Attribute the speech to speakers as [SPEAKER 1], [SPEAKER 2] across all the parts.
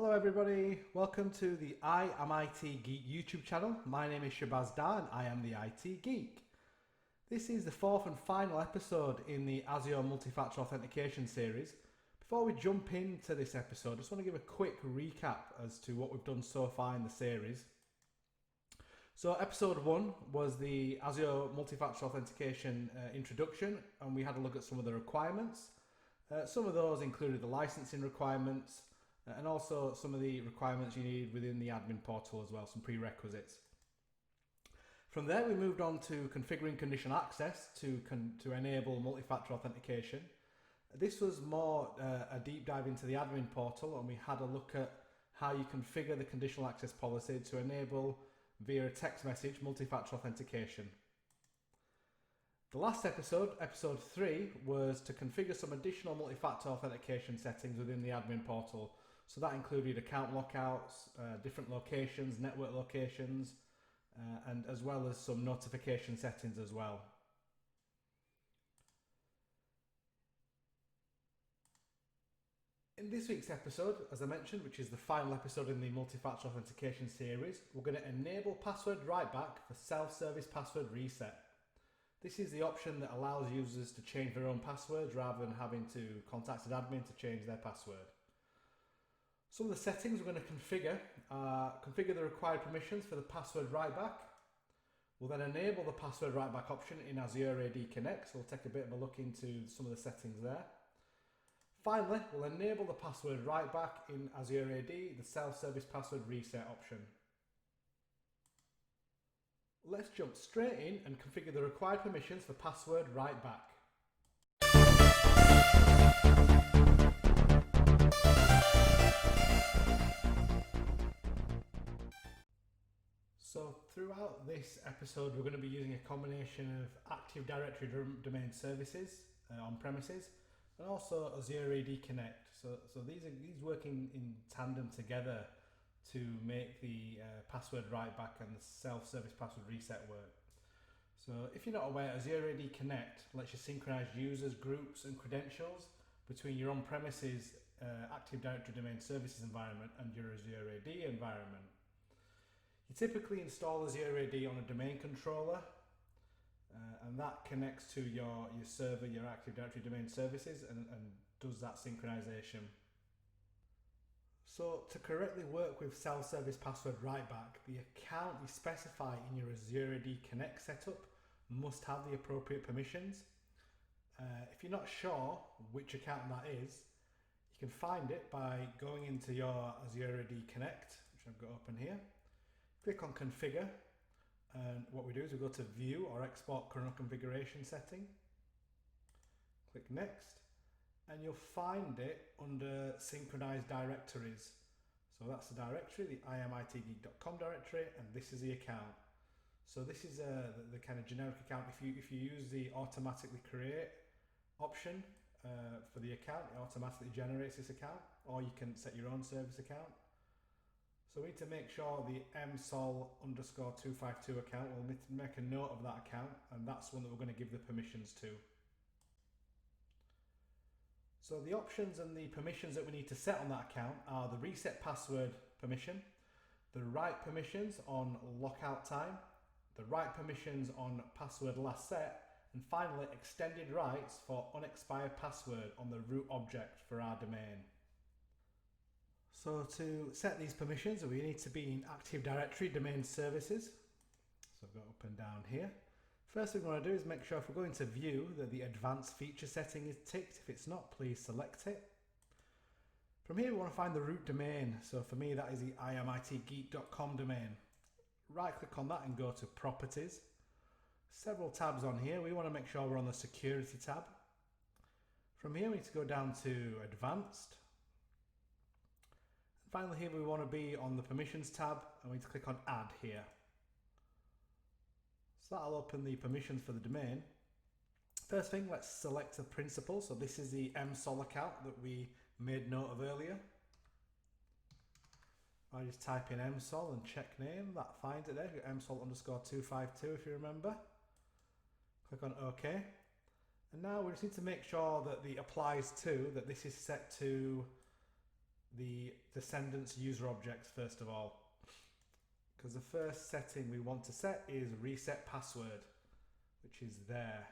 [SPEAKER 1] Hello everybody, welcome to the I Am IT Geek YouTube channel. My name is Shabazz Dar and I am the IT Geek. This is the fourth and final episode in the Azure Multi-Factor Authentication Series. Before we jump into this episode, I just want to give a quick recap as to what we've done so far in the series. So episode 1 was the Azure Multi-Factor Authentication introduction, and we had a look at some of the requirements. Some of those included the licensing requirements, and also some of the requirements you need within the admin portal as well, some prerequisites. From there we moved on to configuring conditional access to enable multi-factor authentication. This was more a deep dive into the admin portal, and we had a look at how you configure the conditional access policy to enable via a text message multi-factor authentication. The last episode, episode 3, was to configure some additional multi-factor authentication settings within the admin portal. So that included account lockouts, different locations, network locations, and as well as some notification settings as well. In this week's episode, as I mentioned, which is the final episode in the multi-factor authentication series, we're going to enable password writeback for self-service password reset. This is the option that allows users to change their own passwords rather than having to contact an admin to change their password. Some of the settings we're going to configure the required permissions for the password writeback. We'll then enable the password writeback option in Azure AD Connect, so we'll take a bit of a look into some of the settings there. Finally, we'll enable the password writeback in Azure AD, the self-service password reset option. Let's jump straight in and configure the required permissions for password writeback. So throughout this episode we're going to be using a combination of Active Directory domain services on premises and also Azure AD Connect. So these work in tandem together to make the password writeback and the self-service password reset work. So if you're not aware, Azure AD Connect lets you synchronize users, groups and credentials between your on-premises Active Directory domain services environment and your Azure AD environment. You typically install Azure AD on a domain controller, and that connects to your server, your Active Directory domain services, and does that synchronization. So to correctly work with self-service password writeback, the account you specify in your Azure AD Connect setup must have the appropriate permissions. If you're not sure which account that is, you can find it by going into your Azure AD Connect, which I've got open here. Click on Configure, and what we do is we go to View or Export Current Configuration Setting. Click Next, and you'll find it under Synchronized Directories. So that's the directory, the iamitgeek.com directory, and this is the account. So this is the kind of generic account. If you use the automatically create option for the account, it automatically generates this account, or you can set your own service account. So we need to make sure the msol_252 account, we'll make a note of that account, and that's one that we're going to give the permissions to. So the options and the permissions that we need to set on that account are the reset password permission, the write permissions on lockout time, the write permissions on password last set, and finally extended rights for unexpired password on the root object for our domain. So to set these permissions, we need to be in Active Directory domain services. So I've got up and down here. First thing we want to do is make sure if we're going to view that the advanced feature setting is ticked. If it's not, please select it. From here we want to find the root domain. So for me that is the iamitgeek.com domain. Right click on that and go to Properties. Several tabs on here. We want to make sure we're on the Security tab. From here we need to go down to Advanced. Finally here we want to be on the Permissions tab, and we need to click on Add here. So that'll open the permissions for the domain. First thing, let's select the principal. So this is the msol account that we made note of earlier. I just type in msol and check name, that finds it there, msol_252 if you remember. Click on OK. And now we just need to make sure that the applies to, that this is set to the descendants user objects first of all, because the first setting we want to set is reset password, which is there.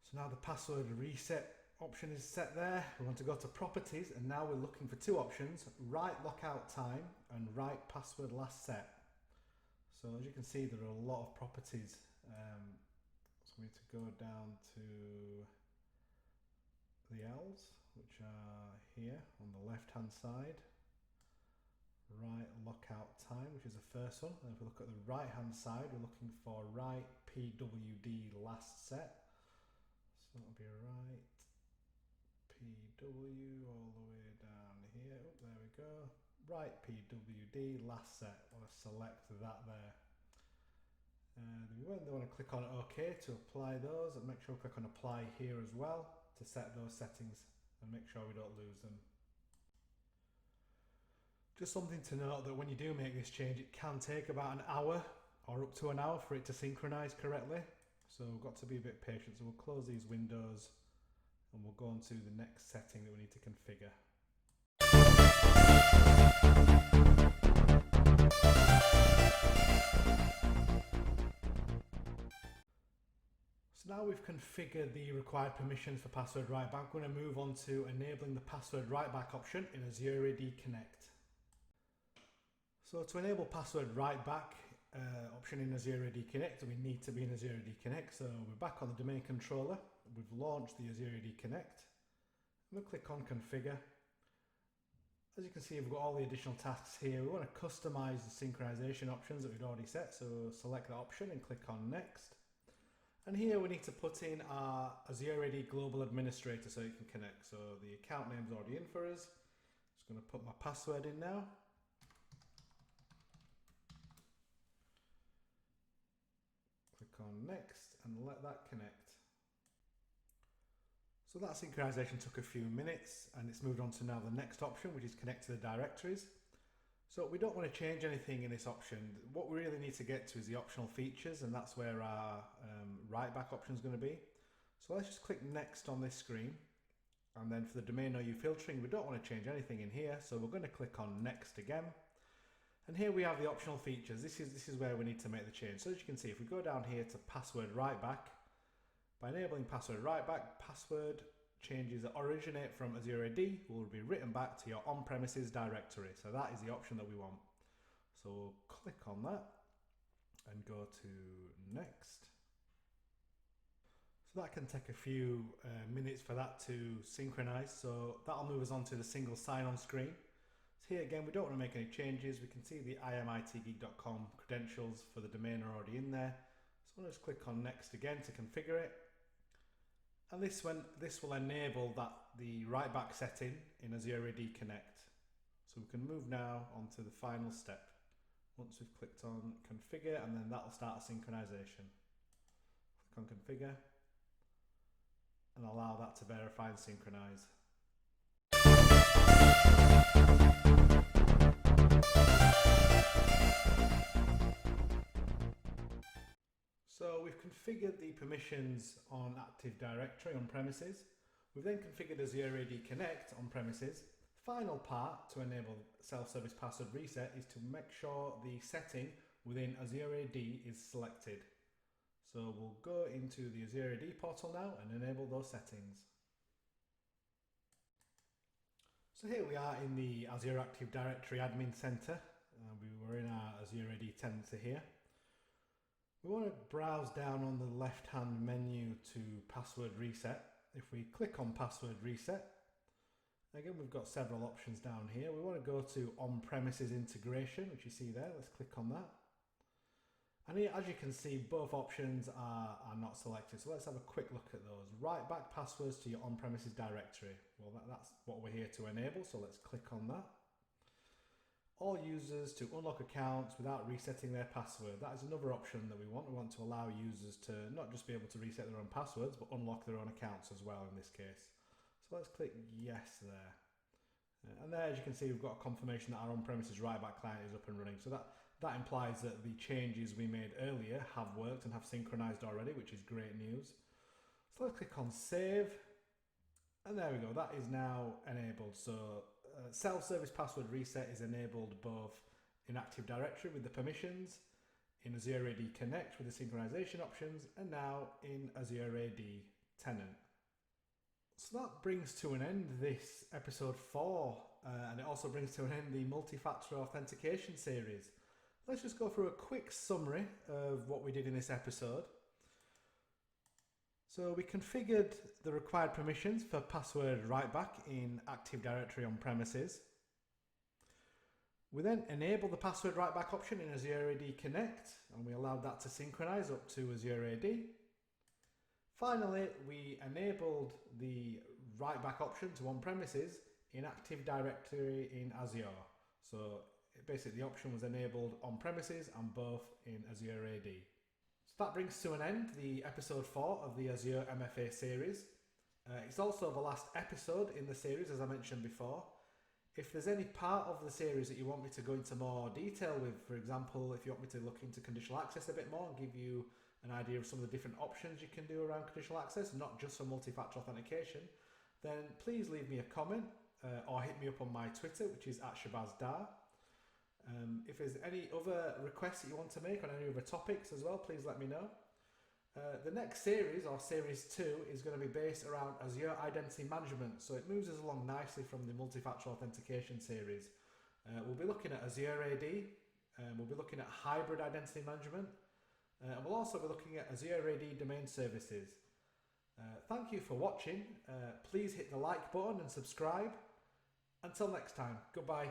[SPEAKER 1] So now the password reset option is set there. We want to go to properties, and now we're looking for two options: write lockout time and write password last set. So as you can see, there are a lot of properties. So we need to go down to the L's, which are here on the left hand side. Write lockout time, which is the first one. And if we look at the right hand side, we're looking for write PWD last set. So that'll be write PW all the way down here. Oh, there we go. Write PWD last set. I want to select that there. We want to click on OK to apply those, and make sure we click on apply here as well to set those settings and make sure we don't lose them. Just something to note that when you do make this change, it can take about an hour or up to an hour for it to synchronize correctly. So we've got to be a bit patient. So we'll close these windows and we'll go on to the next setting that we need to configure. So now we've configured the required permissions for password writeback, we're going to move on to enabling the password writeback option in Azure AD Connect. So to enable password writeback option in Azure AD Connect, we need to be in Azure AD Connect. So we're back on the domain controller. We've launched the Azure AD Connect. We'll click on configure. As you can see, we've got all the additional tasks here. We want to customize the synchronization options that we've already set. So select that option and click on next. And here we need to put in our Azure AD Global Administrator so it can connect. So the account name's already in for us. Just going to put my password in now. Click on next and let that connect. So that synchronization took a few minutes, and it's moved on to now the next option, which is connect to the directories. So we don't want to change anything in this option. What we really need to get to is the optional features, and that's where our writeback option is going to be. So let's just click next on this screen, and then for the domain OU filtering, we don't want to change anything in here, so we're going to click on next again. And here we have the optional features. This is where we need to make the change. So as you can see, if we go down here to password writeback, by enabling password writeback, password changes that originate from Azure AD will be written back to your on-premises directory. So that is the option that we want. So we'll click on that and go to next. So that can take a few minutes for that to synchronize. So that'll move us on to the single sign-on screen. So here again, we don't want to make any changes. We can see the imitgeek.com credentials for the domain are already in there. So I'll just click on next again to configure it. And this will enable the writeback setting in Azure AD Connect. So we can move now on to the final step. Once we've clicked on configure, and then that'll start a synchronization. Click on configure and allow that to verify and synchronize. So we've configured the permissions on Active Directory on premises. We've then configured Azure AD Connect on premises. Final part to enable self-service password reset is to make sure the setting within Azure AD is selected. So we'll go into the Azure AD portal now and enable those settings. So here we are in the Azure Active Directory Admin Center. We were in our Azure AD tenancy here. We want to browse down on the left-hand menu to password reset. If we click on password reset, again we've got several options down here. We want to go to on-premises integration, which you see there. Let's click on that. And here, as you can see, both options are not selected. So let's have a quick look at those. Write back passwords to your on-premises directory. Well, that's what we're here to enable. So let's click on that. All users to unlock accounts without resetting their password. That is another option that we want. We want to allow users to not just be able to reset their own passwords, but unlock their own accounts as well in this case. So let's click yes there. And there, as you can see, we've got a confirmation that our on-premises writeback client is up and running. So that implies that the changes we made earlier have worked and have synchronized already, which is great news. So let's click on save. And there we go, that is now enabled. So self-service password reset is enabled both in Active Directory with the permissions, in Azure AD Connect with the synchronization options, and now in Azure AD Tenant. So that brings to an end this episode 4, and it also brings to an end the Multi-Factor Authentication Series. Let's just go through a quick summary of what we did in this episode. So we configured the required permissions for password writeback in Active Directory on premises. We then enabled the password writeback option in Azure AD Connect, and we allowed that to synchronize up to Azure AD. Finally, we enabled the writeback option to on-premises in Active Directory in Azure. So basically the option was enabled on-premises and both in Azure AD. So that brings to an end the episode 4 of the Azure MFA series. It's also the last episode in the series, as I mentioned before. If there's any part of the series that you want me to go into more detail with, for example, if you want me to look into conditional access a bit more and give you an idea of some of the different options you can do around conditional access, not just for multi-factor authentication, then please leave me a comment or hit me up on my Twitter, which is @ShabazDar. If there's any other requests that you want to make on any other topics as well, please let me know. The next series, or series 2, is going to be based around Azure Identity Management, so it moves us along nicely from the Multi-Factor Authentication series. We'll be looking at Azure AD, we'll be looking at Hybrid Identity Management, and we'll also be looking at Azure AD Domain Services. Thank you for watching. Please hit the like button and subscribe. Until next time, goodbye.